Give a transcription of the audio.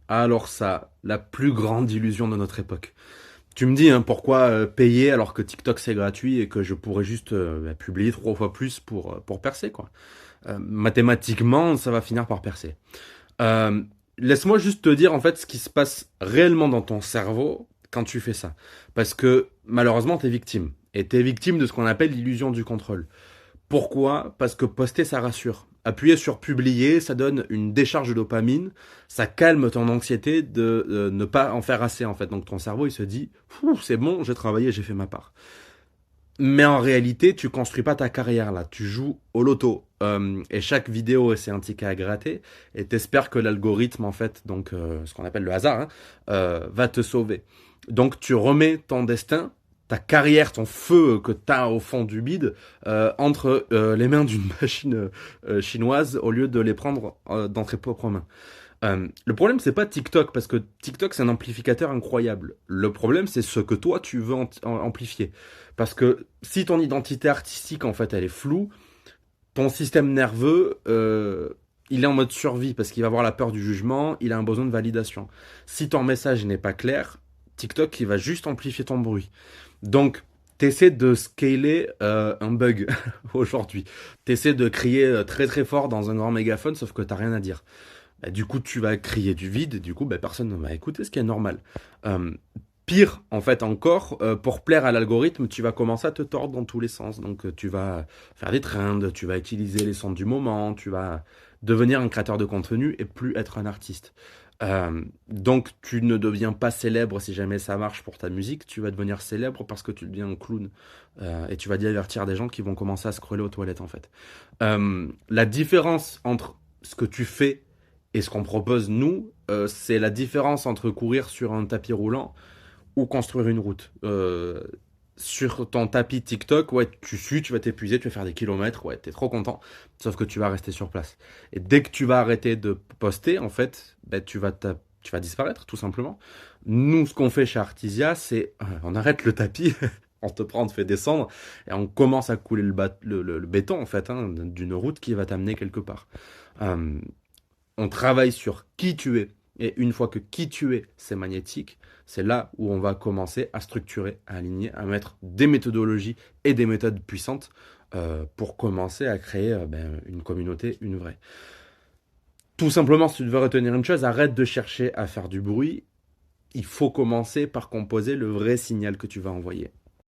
Alors ça, la plus grande illusion de notre époque. Tu me dis pourquoi payer alors que TikTok c'est gratuit et que je pourrais juste publier 3 fois plus pour percer quoi. Mathématiquement, ça va finir par percer. Euh, Laisse-moi juste te dire en fait ce qui se passe réellement dans ton cerveau quand tu fais ça. Parce que malheureusement, t'es victime. Et t'es victime de ce qu'on appelle l'illusion du contrôle. Pourquoi? Parce que poster, ça rassure. Appuyer sur publier, ça donne une décharge de dopamine, ça calme ton anxiété de ne pas en faire assez en fait. Donc ton cerveau il se dit, c'est bon, j'ai travaillé, j'ai fait ma part. Mais en réalité, tu construis pas ta carrière là, tu joues au loto. Et chaque vidéo, c'est un ticket à gratter. Et t'espères que l'algorithme, en fait, donc ce qu'on appelle le hasard, va te sauver. Donc tu remets ton destin, ta carrière, ton feu que t'as au fond du bide, entre les mains d'une machine chinoise au lieu de les prendre dans tes propres mains. Le problème, c'est pas TikTok, parce que TikTok, c'est un amplificateur incroyable. Le problème, c'est ce que toi, tu veux amplifier. Parce que si ton identité artistique, en fait, elle est floue, ton système nerveux, il est en mode survie, parce qu'il va avoir la peur du jugement, il a un besoin de validation. Si ton message n'est pas clair, TikTok, il va juste amplifier ton bruit. Donc, t'essaies de scaler un bug aujourd'hui. T'essaies de crier très très fort dans un grand mégaphone, sauf que t'as rien à dire. Bah, du coup, tu vas crier du vide, et du coup, bah, personne ne va écouter, ce qui est normal. Euh, Pire, en fait, encore, pour plaire à l'algorithme, tu vas commencer à te tordre dans tous les sens. Donc, tu vas faire des trends, tu vas utiliser les sons du moment, tu vas devenir un créateur de contenu et plus être un artiste. Donc, tu ne deviens pas célèbre si jamais ça marche pour ta musique, tu vas devenir célèbre parce que tu deviens un clown. Et tu vas divertir des gens qui vont commencer à scroller aux toilettes, en fait. La différence entre ce que tu fais et ce qu'on propose, nous, c'est la différence entre courir sur un tapis roulant ou construire une route. Sur ton tapis TikTok, ouais, tu sues, tu vas t'épuiser, tu vas faire des kilomètres, ouais, t'es trop content, sauf que tu vas rester sur place. Et dès que tu vas arrêter de poster, en fait, ben, tu vas disparaître, tout simplement. Nous, ce qu'on fait chez Artisia, c'est on arrête le tapis, on te prend, on te fait descendre, et on commence à couler le béton, en fait, d'une route qui va t'amener quelque part. Euh, on travaille sur qui tu es. Et une fois que qui tu es, c'est magnétique, c'est là où on va commencer à structurer, à aligner, à mettre des méthodologies et des méthodes puissantes pour commencer à créer une communauté, une vraie. Tout simplement, si tu veux retenir une chose, arrête de chercher à faire du bruit. Il faut commencer par composer le vrai signal que tu vas envoyer.